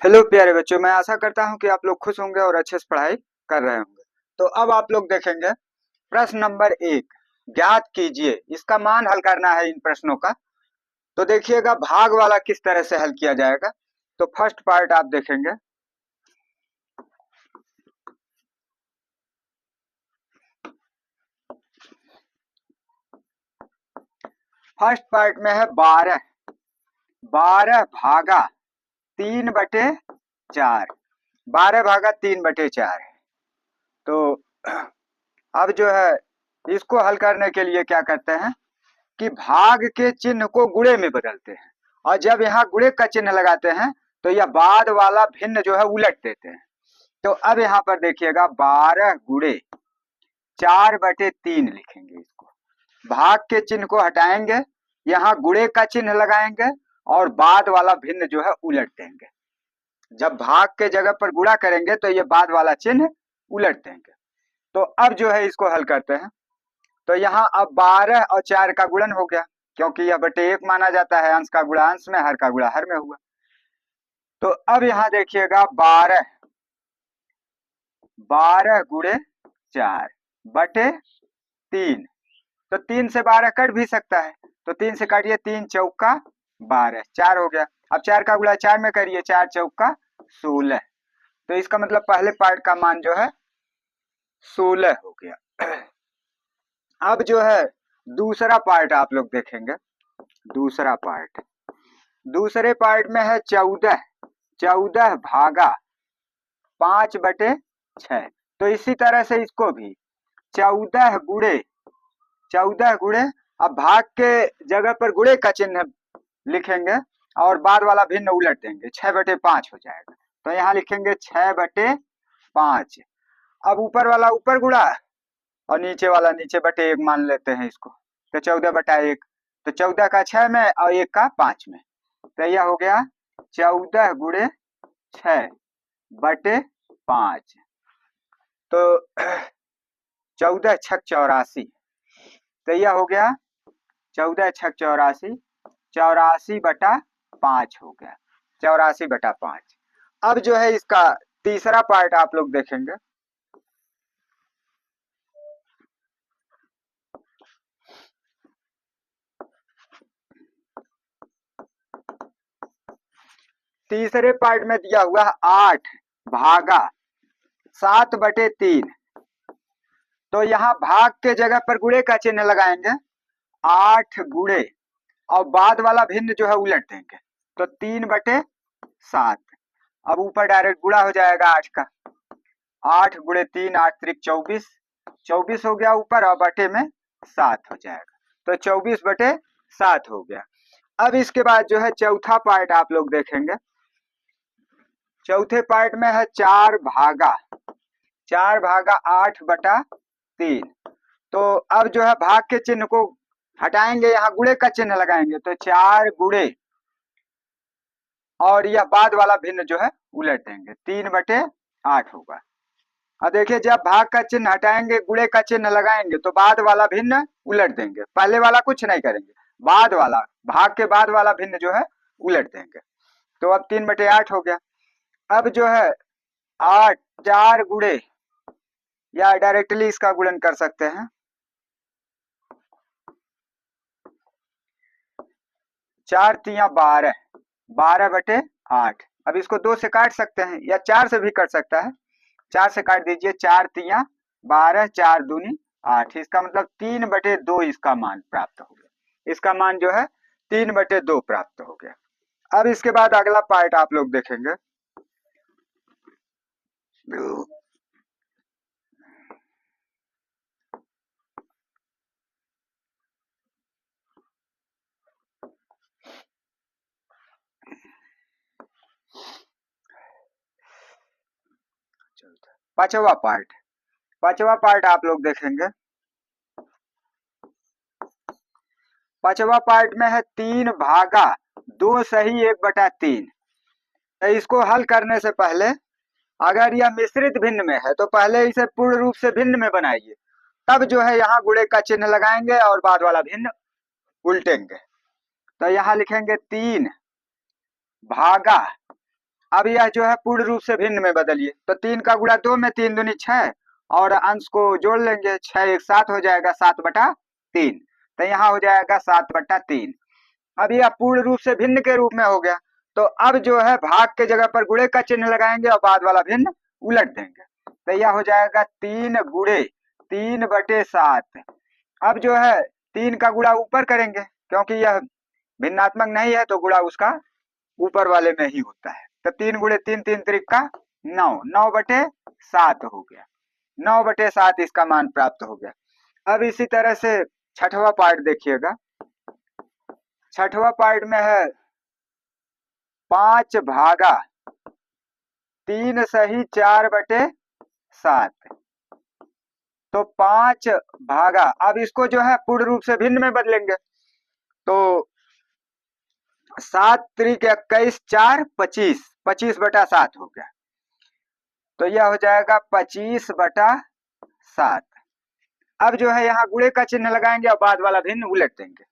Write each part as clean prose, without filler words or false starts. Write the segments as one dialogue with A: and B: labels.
A: Hello प्यारे बच्चों, मैं आशा करता हूं कि आप लोग खुश होंगे और अच्छे से पढ़ाई कर रहे होंगे। तो अब आप लोग देखेंगे प्रश्न नंबर 1। ज्ञात कीजिए, इसका मान हल करना है इन प्रश्नों का। तो देखिएगा भाग वाला किस तरह से हल किया जाएगा। तो फर्स्ट पार्ट आप देखेंगे। फर्स्ट पार्ट में है 12। 12 भागा 3/4। 12 भागा 3/4 है। तो अब जो है इसको हल करने के लिए क्या करते हैं कि भाग के चिन्ह को गुणे में बदलते हैं। और जब यहाँ गुणे का चिन्ह लगाते हैं तो यह बाद वाला भिन्न जो है उलट देते हैं। तो अब यहाँ पर देखिएगा 12 गुणे 4/3 लिखेंगे इसको। भाग के चिन्ह को हटाएंगे, यहाँ गुणे का चिन्ह लगाएंगे और बाद वाला भिन्न जो है उलट देंगे। जब भाग के जगह पर गुणा करेंगे तो ये बाद वाला चिन्ह उलट देंगे। तो अब जो है इसको हल करते हैं। तो यहाँ अब 12 और 4 का गुणन हो गया, क्योंकि यह बटे 1 माना जाता है। अंश का गुणा अंश में, हर का गुणा हर में हुआ। तो अब यहाँ देखिएगा 12 गुणे 4/3। तो 3 से 12 कट भी सकता है। तो 3 से काटिए, 3 चौका 12, 4 हो गया। अब 4 का गुणा 4 में करिए, 4 चौका 16। तो इसका मतलब पहले पार्ट का मान जो है 16 हो गया। अब जो है दूसरा पार्ट आप लोग देखेंगे। दूसरे पार्ट में है 14। 14 भागा 5/6। तो इसी तरह से इसको भी 14 गुणे अब भाग के जगह पर गुणे का चिन्ह लिखेंगे और बाद वाला भिन्न उलट देंगे, 6/5 हो जाएगा। तो यहाँ लिखेंगे 6/5। अब ऊपर वाला ऊपर गुणा और नीचे वाला नीचे बटे 1 मान लेते हैं इसको। तो 14/1। तो 14 का 6 में और 1 का 5 में। तो यह हो गया 14 गुणे 6/5। तो 14 छक 84। तो यह हो गया 14 छक 84। 84/5 हो गया। 84/5। अब जो है इसका तीसरा पार्ट आप लोग देखेंगे। तीसरे पार्ट में दिया हुआ है 8 भागा 7/3। तो यहाँ भाग के जगह पर गुणे का चिन्ह लगाएंगे, 8 गुणे और बाद वाला भिन्न जो है उलट देंगे। तो 3/7। अब ऊपर डायरेक्ट गुणा हो जाएगा 8 का। 8 गुणे 3, 8 त्रिक 24। 24 हो गया ऊपर और बटे में 7 हो जाएगा। तो 24/7 हो गया। अब इसके बाद जो है चौथा पार्ट आप लोग देखेंगे। चौथे पार्ट में है 4 भागा 8/3। तो अब जो है भाग के चिन्ह को हटाएंगे, यहाँ गुणे का चिन्ह लगाएंगे। तो 4 गुणे और यह बाद वाला भिन्न जो है उलट देंगे, 3/8 होगा। अब देखिए जब भाग का चिन्ह हटाएंगे गुणे का चिन्ह लगाएंगे तो बाद वाला भिन्न उलट देंगे। पहले वाला कुछ नहीं करेंगे, बाद वाला भाग के बाद वाला भिन्न जो है उलट देंगे। तो अब 3/8 हो गया। अब जो है 8 4 गुणे, या डायरेक्टली इसका गुणन कर सकते हैं। 4 तिया 12, 12/8। अब इसको 2 से काट सकते हैं या 4 से भी कर सकता है। 4 से काट दीजिए, 4 तिया 12, 4 दूनी 8। इसका मतलब 3/2 इसका मान प्राप्त हो गया। इसका मान जो है 3/2 प्राप्त हो गया। अब इसके बाद अगला पार्ट आप लोग देखेंगे। पांचवा पार्ट आप लोग देखेंगे। पांचवा पार्ट में है 3 भागा 2 सही 1/3। तो इसको हल करने से पहले अगर यह मिश्रित भिन्न में है तो पहले इसे पूर्ण रूप से भिन्न में बनाइए, तब जो है यहाँ गुणे का चिन्ह लगाएंगे और बाद वाला भिन्न उल्टेंगे। तो यहाँ लिखेंगे 3 भागा अब यह जो है पूर्ण रूप से भिन्न में बदलिए, तो 3 का गुणा 2 में 3 दूनी 6 और अंश को जोड़ लेंगे, 6 एक 7 हो जाएगा 7/3, तो यहाँ हो जाएगा 7/3। अब यह पूर्ण रूप से भिन्न के रूप में हो गया, तो अब जो है भाग के जगह पर गुणे का चिन्ह लगाएंगे और बाद वाला भिन्न उलट देंगे, तो यह हो जाएगा 3 गुणे 3/7। अब जो है 3 का गुणा ऊपर करेंगे, क्योंकि यह भिन्नात्मक नहीं है तो गुणा उसका ऊपर वाले में ही होता है, तो 3 गुणे 3 3 त्रिक का 9, 9/7 हो गया, 9/7 इसका मान प्राप्त हो गया। अब इसी तरह से छठवां पार्ट देखिएगा, छठवां पार्ट में है 5 भागा 3 सही 4/7, तो 5 भागा, अब इसको जो है पूर्ण रूप से भिन्न में बदलेंगे, तो 7 त्रिक 21 4 25, 25/7 हो गया, तो यह हो जाएगा 25/7। अब जो है यहाँ गुणे का चिन्ह लगाएंगे और बाद वाला भिन्न उलट देंगे,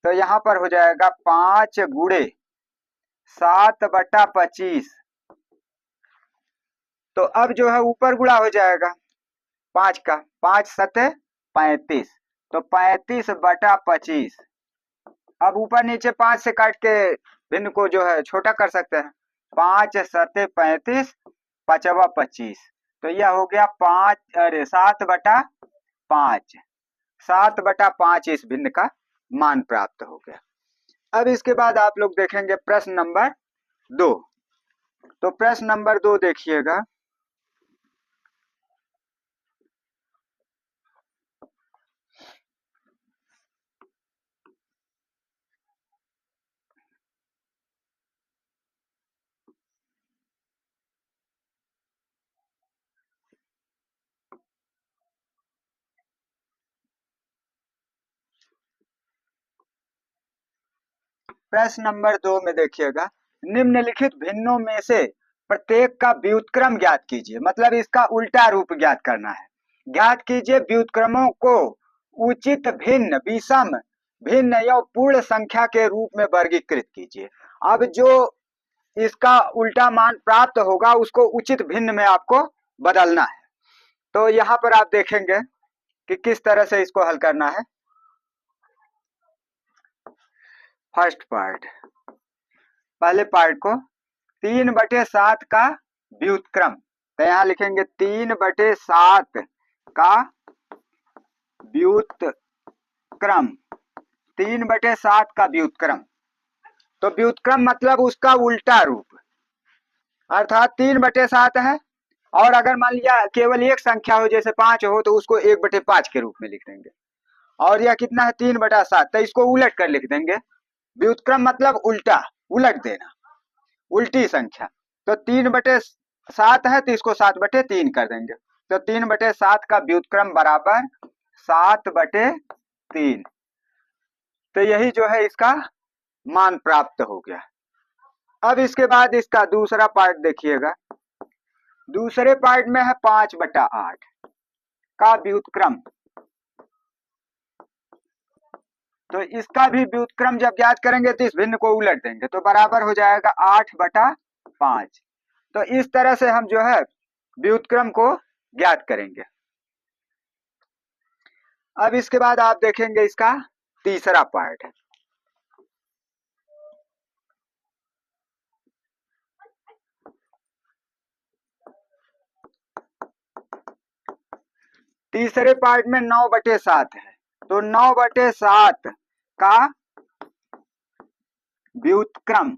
A: तो यहाँ पर हो जाएगा 5 गुणे 7/25, तो अब जो है ऊपर गुणा हो जाएगा 5 का, 5 सते 35, तो 35/25। अब ऊपर नीचे 5 से काट के भिन्न को जो है छोटा कर सकते हैं, 5 सते 35, 5वां 25, तो यह हो गया 7/5, 7/5 इस भिन्न का मान प्राप्त हो गया। अब इसके बाद आप लोग देखेंगे प्रश्न नंबर 2, तो प्रश्न नंबर 2 देखिएगा, प्रश्न नंबर 2 में देखिएगा, निम्नलिखित भिन्नों में से प्रत्येक का व्युत्क्रम ज्ञात कीजिए, मतलब इसका उल्टा रूप ज्ञात करना है। ज्ञात कीजिए व्युत्क्रमों को उचित भिन्न, विषम भिन्न या पूर्ण संख्या के रूप में वर्गीकृत कीजिए। अब जो इसका उल्टा मान प्राप्त होगा उसको उचित भिन्न में आपको बदलना है, तो यहाँ पर आप देखेंगे कि किस तरह से इसको हल करना है। फर्स्ट पार्ट, पहले पार्ट को 3/7 का व्युत्क्रम, तो यहाँ लिखेंगे 3/7 का व्युत्क्रम, 3/7 का व्युत्क्रम, तो व्युत्क्रम मतलब उसका उल्टा रूप, अर्थात 3/7 है और अगर मान लिया केवल एक संख्या हो जैसे 5 हो तो उसको 1/5 के रूप में लिख देंगे, और यह कितना है 3/7, तो इसको उलट कर लिख देंगे। व्युत्क्रम मतलब उल्टा, उलट देना, उल्टी संख्या, तो 3/7 है तो इसको 7/3 कर देंगे, तो 3/7 का व्युत्क्रम बराबर 7/3, तो यही जो है इसका मान प्राप्त हो गया। अब इसके बाद इसका दूसरा पार्ट देखिएगा, दूसरे पार्ट में है 5/8 का व्युत्क्रम, तो इसका भी व्युत्क्रम जब ज्ञात करेंगे तो इस भिन्न को उलट देंगे, तो बराबर हो जाएगा 8/5, तो इस तरह से हम जो है व्युत्क्रम को ज्ञात करेंगे। अब इसके बाद आप देखेंगे इसका तीसरा पार्ट है, तीसरे पार्ट में 9/7 है, तो 9/7 का व्युत्क्रम,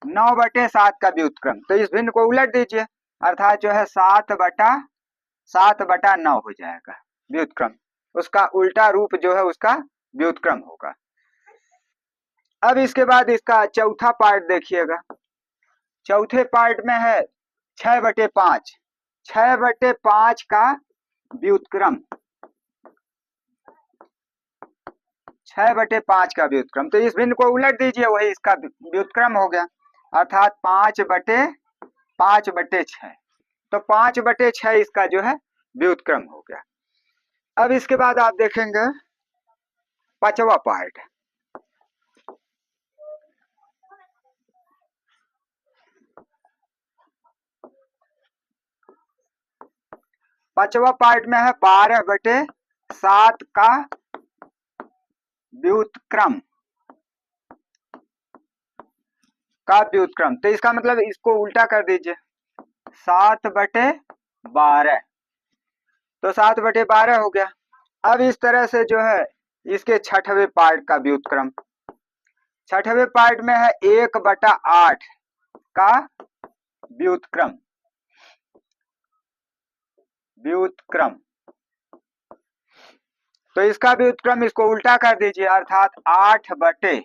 A: 9/7 का व्युत्क्रम, तो इस भिन्न को उलट दीजिए, अर्थात जो है 7/9 हो जाएगा व्युत्क्रम, उसका उल्टा रूप जो है उसका व्युत्क्रम होगा। अब इसके बाद इसका चौथा पार्ट देखिएगा, चौथे पार्ट में है 6/5, 6/5 का व्युत्क्रम, 6/5 का व्युत्क्रम, तो इस भिन्न को उलट दीजिए, वही इसका व्युत्क्रम हो गया, अर्थात 5/6, तो 5/6 इसका जो है व्युत्क्रम हो गया। अब इसके बाद आप देखेंगे पांचवा पार्ट, पांचवा पार्ट में है 12/7 का व्युत्क्रम तो इसका मतलब इसको उल्टा कर दीजिए, 7/12, तो 7/12 हो गया। अब इस तरह से जो है इसके छठवें पार्ट का व्युत्क्रम, छठवें पार्ट में है 1/8 का व्युत्क्रम, तो इसका व्युत्क्रम इसको उल्टा कर दीजिए, अर्थात 8/1,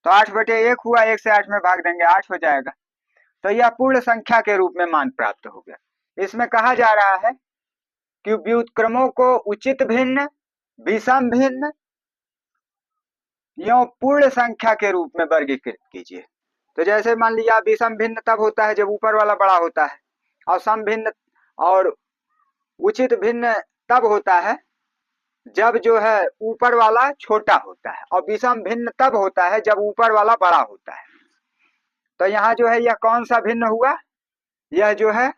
A: तो 8/1 हुआ, 1 से 8 में भाग देंगे 8 हो जाएगा। तो यह पूर्ण संख्या के रूप में मान प्राप्त हो गया। इसमें कहा जा रहा है कि व्युत्क्रमों को उचित भिन्न, विषम भिन्न या पूर्ण संख्या के रूप में वर्गीकृत कीजिए। तो जैसे मान लिया विषम भिन्न तब होता है जब ऊपर वाला बड़ा होता है, और सम भिन्न और उचित भिन्न तब होता है जब जो है ऊपर वाला छोटा होता है, और विषम भिन्न तब होता है जब ऊपर वाला बड़ा होता है। तो यहाँ जो है यह कौन सा भिन्न हुआ, यह जो है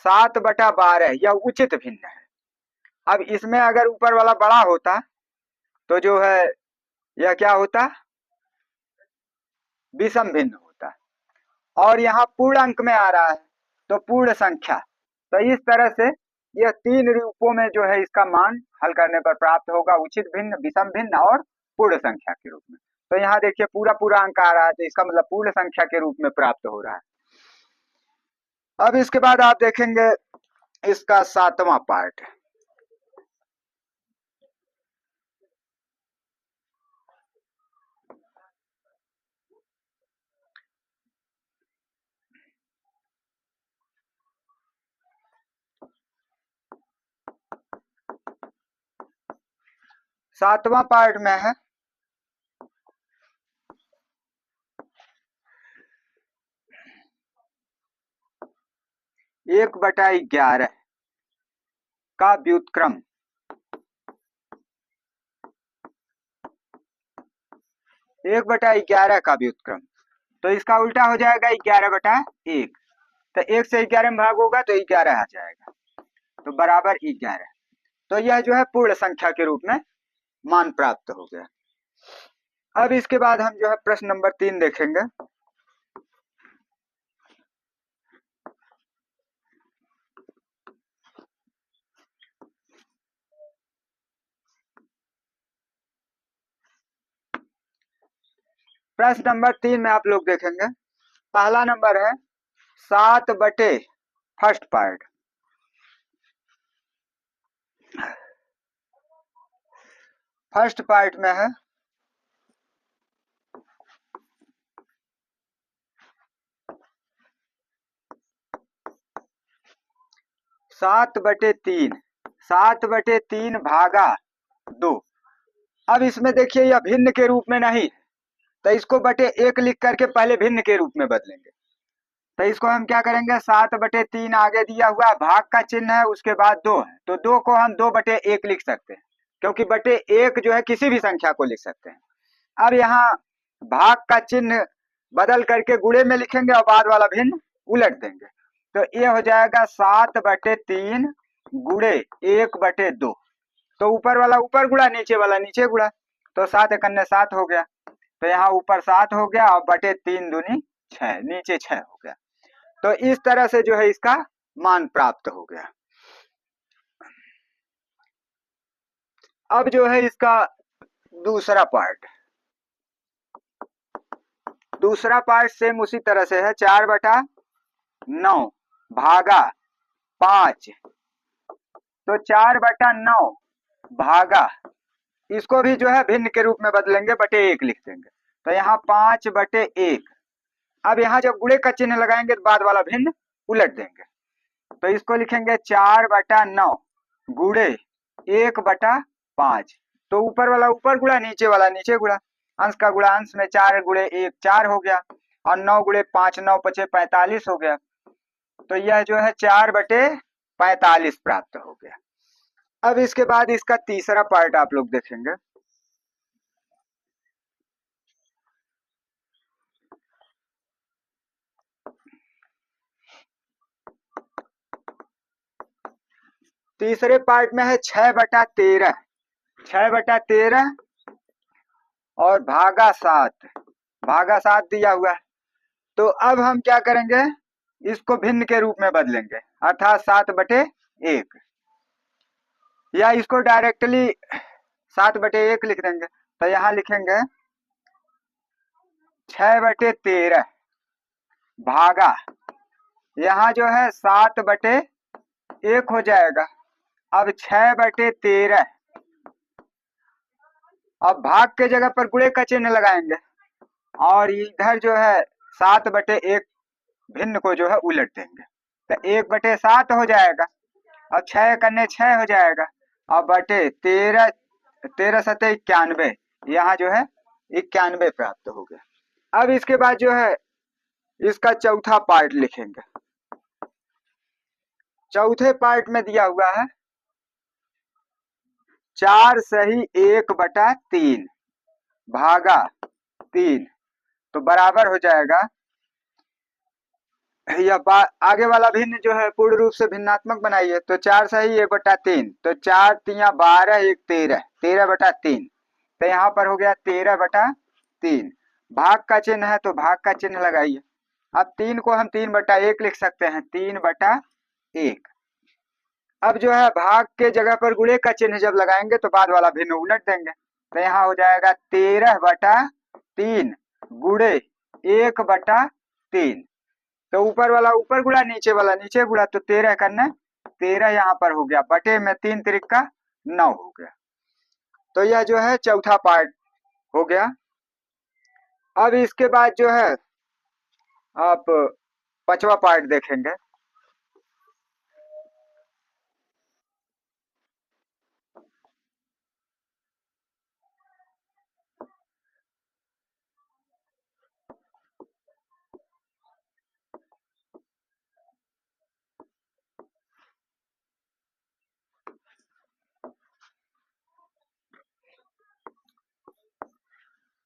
A: 7/12, यह उचित भिन्न है। अब इसमें अगर ऊपर वाला बड़ा होता तो जो है यह क्या होता, विषम भिन्न होता, और यहाँ पूर्ण अंक में आ रहा है तो पूर्ण संख्या। तो इस तरह से यह 3 रूपों में जो है इसका मान हल करने पर प्राप्त होगा, उचित भिन्न, विषम भिन्न और पूर्ण संख्या के रूप में। तो यहाँ देखिए पूरा अंक आ रहा है, तो इसका मतलब पूर्ण संख्या के रूप में प्राप्त हो रहा है। अब इसके बाद आप देखेंगे इसका 7वां पार्ट, सातवां पार्ट में है 1/11 का व्युत्क्रम, 1/11 का व्युत्क्रम, तो इसका उल्टा हो जाएगा 11/1, तो 1 से 11 में भाग होगा तो 11 आ जाएगा, तो बराबर 11। तो यह जो है पूर्ण संख्या के रूप में मान प्राप्त हो गया। अब इसके बाद हम जो है प्रश्न नंबर 3 देखेंगे। प्रश्न नंबर 3 में आप लोग देखेंगे, पहला नंबर है 7/, फर्स्ट पार्ट, फर्स्ट पार्ट में है 7/3, 7/3 भागा 2। अब इसमें देखिए यह भिन्न के रूप में नहीं, तो इसको बटे 1 लिख करके पहले भिन्न के रूप में बदलेंगे। तो इसको हम क्या करेंगे, 7/3 आगे दिया हुआ भाग का चिन्ह है, उसके बाद 2 है, तो 2 को हम 2/1 लिख सकते हैं, क्योंकि बटे 1 जो है किसी भी संख्या को लिख सकते हैं। अब यहाँ भाग का चिन्ह बदल करके गुणे में लिखेंगे और बाद वाला भिन्न उलट देंगे, तो ये हो जाएगा 7/3 गुणे 1/2, तो ऊपर वाला ऊपर गुणा, नीचे वाला नीचे गुणा, तो 7 × 7 हो गया, तो यहाँ ऊपर 7 हो गया और बटे 3 दूनी 6, नीचे 6 हो गया। तो इस तरह से जो है इसका मान प्राप्त हो गया। अब जो है इसका दूसरा पार्ट, दूसरा पार्ट सेम उसी तरह से है, 4/9 भागा 5, तो 4/9 भागा, इसको भी जो है भिन्न के रूप में बदलेंगे, बटे 1 लिख देंगे, तो यहाँ 5/1। अब यहाँ जब गुणे का चिन्ह लगाएंगे तो बाद वाला भिन्न उलट देंगे, तो इसको लिखेंगे 4/9 गुणे 1/5, तो ऊपर वाला ऊपर गुणा, नीचे वाला नीचे गुणा, अंश का गुणा अंश में, 4 गुणे 1 4 हो गया, और 9 गुणे 5 9 5 45 हो गया, तो यह जो है 4/45 प्राप्त हो गया। अब इसके बाद इसका तीसरा पार्ट आप लोग देखेंगे, तीसरे पार्ट में है 6/13, 6/13 और भागा 7 दिया हुआ है। तो अब हम क्या करेंगे, इसको भिन्न के रूप में बदलेंगे, अर्थात 7/1, या इसको डायरेक्टली 7/1 लिख देंगे। तो यहाँ लिखेंगे 6/13 भागा, यहाँ जो है 7/1 हो जाएगा। अब 6/13, अब भाग के जगह पर गुणे का चिन्ह लगाएंगे और इधर जो है 7/1 भिन्न को जो है उलट देंगे, तो 1/7 हो जाएगा और 6 करने 6 हो जाएगा। अब बटे 13, 13 सते 91, यहाँ जो है 91 प्राप्त हो गया। अब इसके बाद जो है इसका चौथा पार्ट लिखेंगे। चौथे पार्ट में दिया हुआ है 4 सही 1/3 भागा 3, तो बराबर हो जाएगा, यह आगे वाला भिन्न जो है पूर्ण रूप से भिन्नात्मक बनाइए। तो 4 सही 1/3, तो 4 तिया 12, 1 13, 13/3, तो यहाँ पर हो गया 13/3। भाग का चिन्ह है तो भाग का चिन्ह लगाइए। अब 3 को हम 3/1 लिख सकते हैं, 3/1। अब जो है भाग के जगह पर गुणे का चिन्ह जब लगाएंगे तो बाद वाला भिन्न उलट देंगे, तो यहाँ हो जाएगा 13/3 गुणे 1/3, तो ऊपर वाला ऊपर गुणा नीचे वाला नीचे गुणा, तो 13 करना 13 यहाँ पर हो गया, बटे में 3 तिरिका 9 हो गया। तो यह जो है चौथा पार्ट हो गया। अब इसके बाद जो है आप पांचवा पार्ट देखेंगे।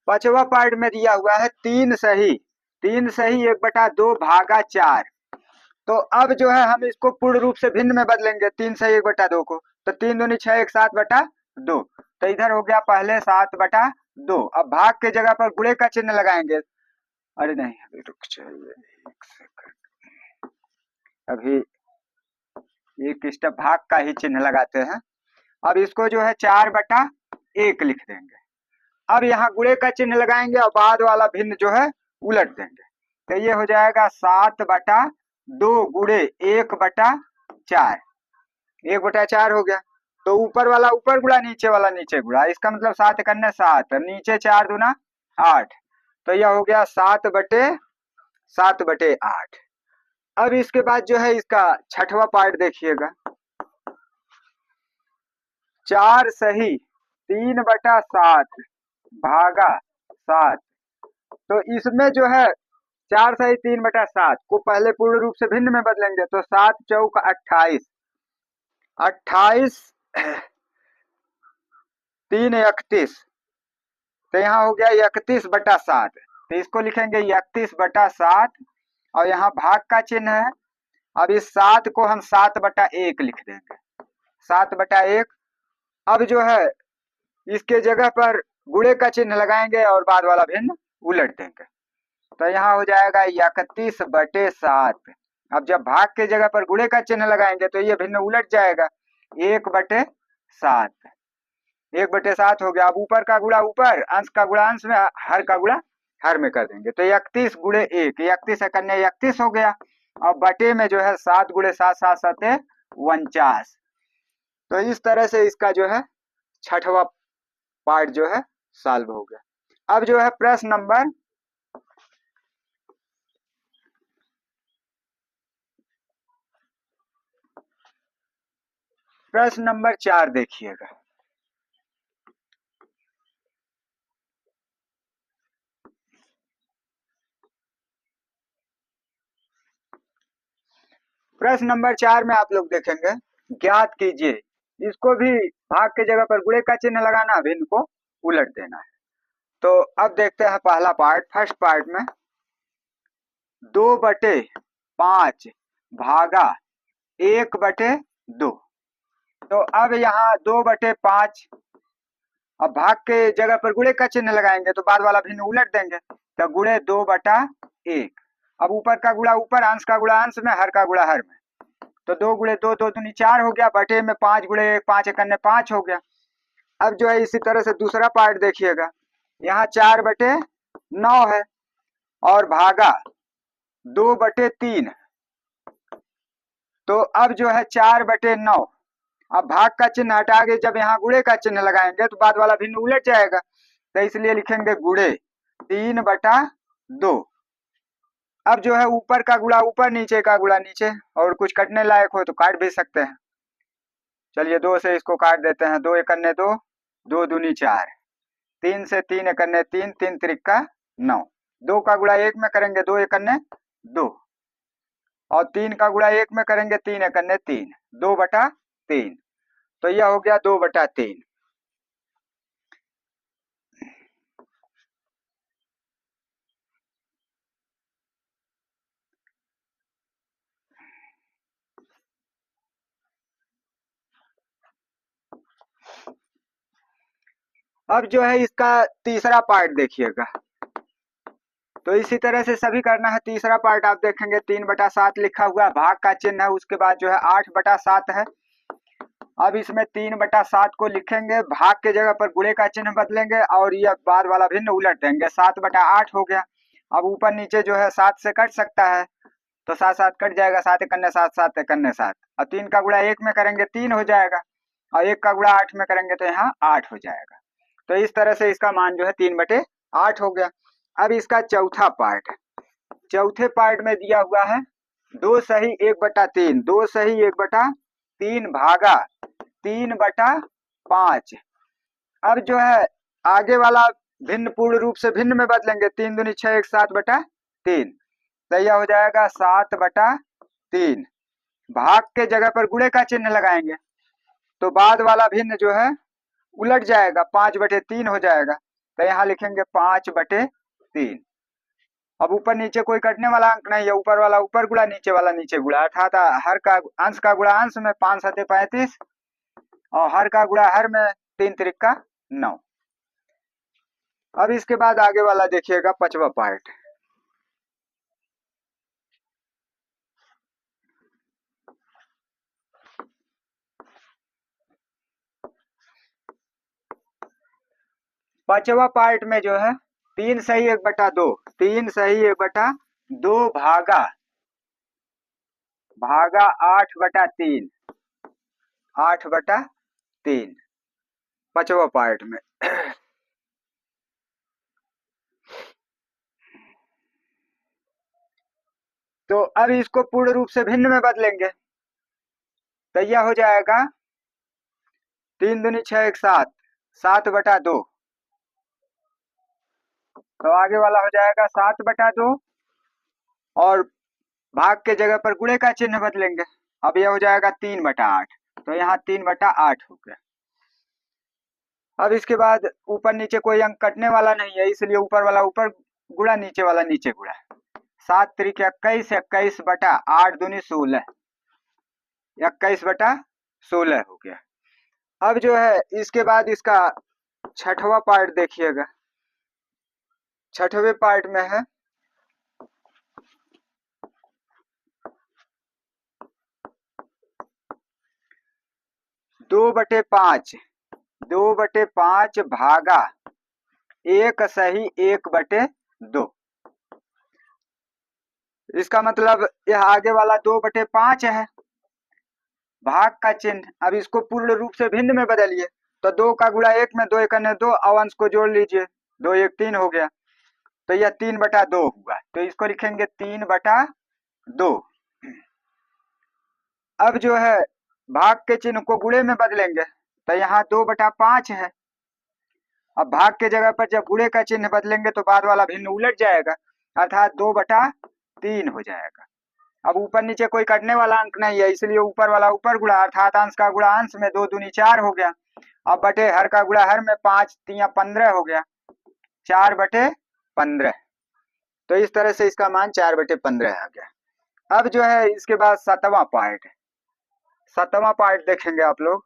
A: पांचवा पार्ट में दिया हुआ है 3 सही 1/2 भागा 4। तो अब जो है हम इसको पूर्ण रूप से भिन्न में बदलेंगे, 3 सही 1/2 को, तो 3 दूनी 6, 1 7/2, तो इधर हो गया पहले 7/2। अब भाग के जगह पर गुणे का चिन्ह लगाएंगे। अरे नहीं, अभी रुक जाइए 1 सेकंड, अभी एक स्टेप भाग का ही चिन्ह लगाते हैं। अब इसको जो है 4/1 लिख देंगे। अब यहाँ गुणे का चिन्ह लगाएंगे और बाद वाला भिन्न जो है उलट देंगे, तो ये हो जाएगा 7/2 गुणे 1/4, 1/4 हो गया। तो ऊपर वाला ऊपर गुणा नीचे वाला नीचे गुणा, इसका मतलब 7 करने 7, नीचे 4 दूना 8, तो यह हो गया 7/8। अब इसके बाद जो है इसका छठवां पार्ट देखिएगा, 4 सही 3/7 भागा 7। तो इसमें जो है 4 सही 3/7 को पहले पूर्ण रूप से भिन्न में बदलेंगे, तो 7 चौक 28, 28 3 31, तो यहाँ हो गया 31/7, तो इसको लिखेंगे 31/7 और यहाँ भाग का चिन्ह है। अब इस 7 को हम 7/1 लिख देंगे, 7/1। अब जो है इसके जगह पर गुणे का चिन्ह लगाएंगे और बाद वाला भिन्न उलट देंगे, तो यहाँ हो जाएगा 31/7। अब जब भाग के जगह पर गुणे का चिन्ह लगाएंगे तो ये भिन्न उलट जाएगा, 1/7, 1/7 हो गया। अब ऊपर का गुणा ऊपर, अंश का गुणा अंश में, हर का गुणा हर में कर देंगे, तो 31 गुणे 1, 31 करने 31 हो गया। और बटे में जो है 7 गुणे 7, 7 7 49। तो इस तरह से इसका जो है छठवां पार्ट जो है सॉल्व हो गया। अब जो है प्रश्न नंबर 4 देखिएगा। प्रश्न नंबर 4 में आप लोग देखेंगे, ज्ञात कीजिए, इसको भी भाग के जगह पर गुणे का चिन्ह लगाना, भिन्न को उलट देना है। तो अब देखते हैं पहला पार्ट। फर्स्ट पार्ट में 2/5 भागा 1/2, तो अब यहाँ 2/5, अब भाग के जगह पर गुणे का चिन्ह लगाएंगे तो बाद वाला भिन्न उलट देंगे, तो गुणे 2/1। अब ऊपर का गुणा ऊपर, अंश का गुणा अंश में, हर का गुणा हर में, तो 2 × 2 2 दूनी 4 हो गया, बटे में 5 × 5 = 5 हो गया। अब जो है इसी तरह से दूसरा पार्ट देखिएगा, यहाँ 4/9 है और भागा 2/3, तो अब जो है 4/9, अब भाग का चिन्ह हटा के जब यहाँ गुणे का चिन्ह लगाएंगे तो बाद वाला भिन्न उलट जाएगा, तो इसलिए लिखेंगे गुणे 3/2। अब जो है ऊपर का गुणा ऊपर, नीचे का गुणा नीचे, और कुछ कटने लायक हो तो काट भी सकते हैं। चलिए 2 से इसको काट देते हैं, 2 × 1 = 2, 2 दूनी 4, 3 से 3 × 1 = 3, 3 × 3 = 9, 2 का गुणा 1 में करेंगे 2 × 1 = 2, और 3 का गुणा 1 में करेंगे 3 × 1 = 3, 2/3, तो यह हो गया 2/3। अब जो है इसका तीसरा पार्ट देखिएगा, तो इसी तरह से सभी करना है। तीसरा पार्ट आप देखेंगे 3/7 लिखा हुआ, भाग का चिन्ह है, उसके बाद जो है 8/7 है। अब इसमें 3/7 को लिखेंगे, भाग के जगह पर गुणे का चिन्ह बदलेंगे और यह बाद वाला भिन्न उलट देंगे, 7/8 हो गया। अब ऊपर नीचे जो है 7 से कट सकता है, तो 7 7 कट जाएगा, 7 × 1 = 7, 7 × 1 = 7, और 3 का गुणा 1 में करेंगे 3 हो जाएगा, और 1 का गुणा 8 में करेंगे तो यहाँ 8 हो जाएगा। तो इस तरह से इसका मान जो है 3/8 हो गया। अब इसका चौथा पार्ट, चौथे पार्ट में दिया हुआ है 2 सही 1/3, 2 सही 1/3 भागा 3/5। अब जो है आगे वाला भिन्न पूर्ण रूप से भिन्न में बदलेंगे, 3 दूनी 6, 1 7/3, तो यह हो जाएगा 7/3। भाग के जगह पर गुणे का चिन्ह लगाएंगे तो बाद वाला भिन्न जो है उलट जाएगा, 5/3 हो जाएगा, तो यहाँ लिखेंगे 5/3। अब ऊपर नीचे कोई कटने वाला अंक नहीं है, ऊपर वाला ऊपर गुणा नीचे वाला नीचे गुणा, अर्थात हर का अंश का गुणा अंश में, 5 × 7 = 35, और हर का गुणा हर में, 3 × 3 = 9। अब इसके बाद आगे वाला देखिएगा, पांचवा पार्ट। पांचवा पार्ट में जो है 3 सही 1/2, 3 सही 1/2 भागा 8/3, 8/3 पांचवा पार्ट में। तो अब इसको पूर्ण रूप से भिन्न में बदलेंगे, तो यह हो जाएगा 3 दूनी 6, 1 7, 7/2, तो आगे वाला हो जाएगा 7/2, और भाग के जगह पर गुणे का चिन्ह बदलेंगे, अब यह हो जाएगा 3/8, तो यहाँ 3/8 हो गया। अब इसके बाद ऊपर नीचे कोई अंक कटने वाला नहीं है, इसलिए ऊपर वाला ऊपर गुणा, नीचे वाला नीचे गुणा, 7 × 3 = 21, 21/8 दूनी 16, 21/16 हो गया। अब जो है इसके बाद इसका छठवां पार्ट देखिएगा, छठवें पार्ट में है 2/5, 2/5 भागा 1 सही 1/2। इसका मतलब यह आगे वाला 2/5 है, भाग का चिन्ह। अब इसको पूर्ण रूप से भिन्न में बदलिए, तो 2 का गुणा 1 में, 2 × 1 = 2, अवंश को जोड़ लीजिए, 2 × 1 = 3 हो गया, तो यह 3/2 हुआ, तो इसको लिखेंगे 3/2। अब जो है भाग के चिन्ह को गुणे में बदलेंगे, तो यहाँ 2/5 है, अब भाग के जगह पर जब गुणे का चिन्ह बदलेंगे तो बाद वाला भिन्न उलट जाएगा, अर्थात 2/3 हो जाएगा। अब ऊपर नीचे कोई कटने वाला अंक नहीं है, इसलिए ऊपर वाला ऊपर गुणा, अर्थात अंश का गुणा अंश में, 2 दूनी 4 हो गया, अब बटे हर का गुणा हर में, 5 × 3 = 15 हो गया, 4/15। तो इस तरह से इसका मान 4/15 आ गया। अब जो है इसके बाद सातवां पार्ट, सातवां पार्ट देखेंगे आप लोग,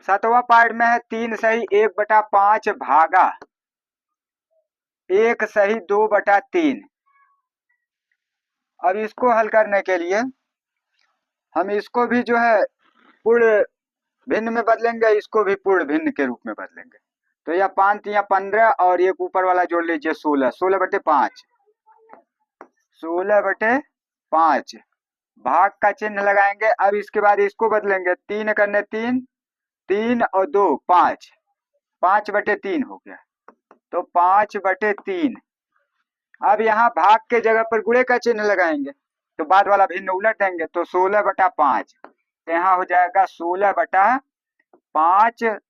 A: 7वां पार्ट में है 3 सही 1/5 भागा 1 सही 2/3। अब इसको हल करने के लिए हम इसको भी जो है पूर्ण भिन्न में बदलेंगे, इसको भी पूर्ण भिन्न के रूप में बदलेंगे। तो यह 5 या 15 और एक ऊपर वाला जोड़ लीजिए 16, 16/5, 16/5 भाग का चिन्ह लगाएंगे। अब इसके बाद इसको बदलेंगे, 3 करने 3, 3 और 2 5, 5/3 हो गया, तो 5/3। अब यहाँ भाग के जगह पर गुणे का चिन्ह लगाएंगे, तो बाद वाला भिन्न उलट देंगे, तो 16/5, तो यहाँ हो जाएगा 16/5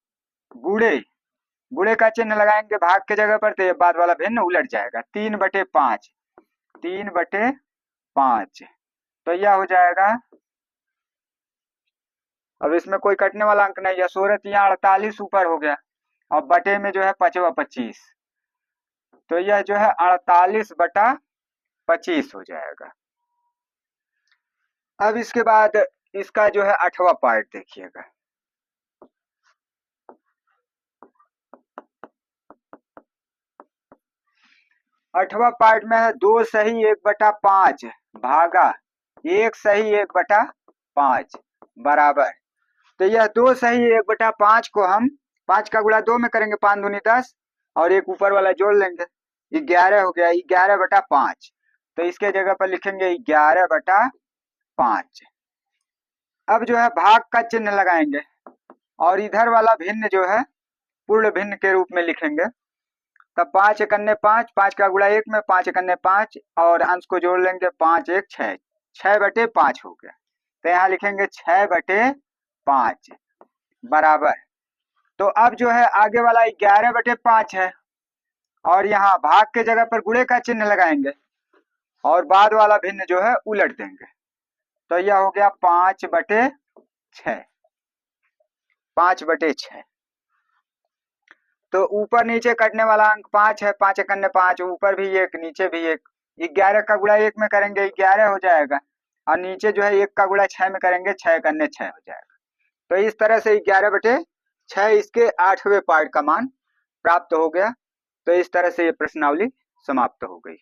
A: गुणे का चिन्ह लगाएंगे भाग के जगह पर, तो ये बाद वाला भिन्न उलट जाएगा, 3/5, 3/5, तो यह हो जाएगा। अब इसमें कोई कटने वाला अंक नहीं है, 16 यहाँ 48 ऊपर हो गया, और बटे में जो है 5/25, तो यह जो है 48/25 हो जाएगा। अब इसके बाद इसका जो है 8वां पार्ट देखिएगा। आठवां पार्ट में है 2 सही 1/5 भागा 1 सही 1/5 बराबर। तो यह 2 सही 1/5 को हम 5 का गुणा 2 में करेंगे, 5 दूनी 10 और एक ऊपर वाला जोड़ लेंगे, 11 हो गया, 11/5। तो इसके जगह पर लिखेंगे 11/5। अब जो है भाग का चिन्ह लगाएंगे और इधर वाला भिन्न जो है पूर्ण भिन्न के रूप में लिखेंगे। तब 5 एकन्ने 5, 5 का गुणा 1 में, 5 एकन्ने 5 और अंश को जोड़ लेंगे, 5 1 6, 6/5 हो गया। तो यहाँ लिखेंगे 6/5 बराबर। तो अब जो है आगे वाला 11/5 है और यहाँ भाग के जगह पर गुणे का चिन्ह लगाएंगे और बाद वाला भिन्न जो है उलट देंगे, तो यह हो गया 5/6, 5/6। तो ऊपर नीचे कटने वाला अंक 5 है, 5 एकन्ने 5, ऊपर भी 1 नीचे भी 1, 11 का गुणा 1 में करेंगे 11 हो जाएगा, और नीचे जो है 1 का गुणा 6 में करेंगे 6 एकन्ने 6 हो जाएगा। तो इस तरह से 11/6 इसके 8वें पार्ट का मान प्राप्त हो गया। तो इस तरह से ये प्रश्नावली समाप्त हो गई।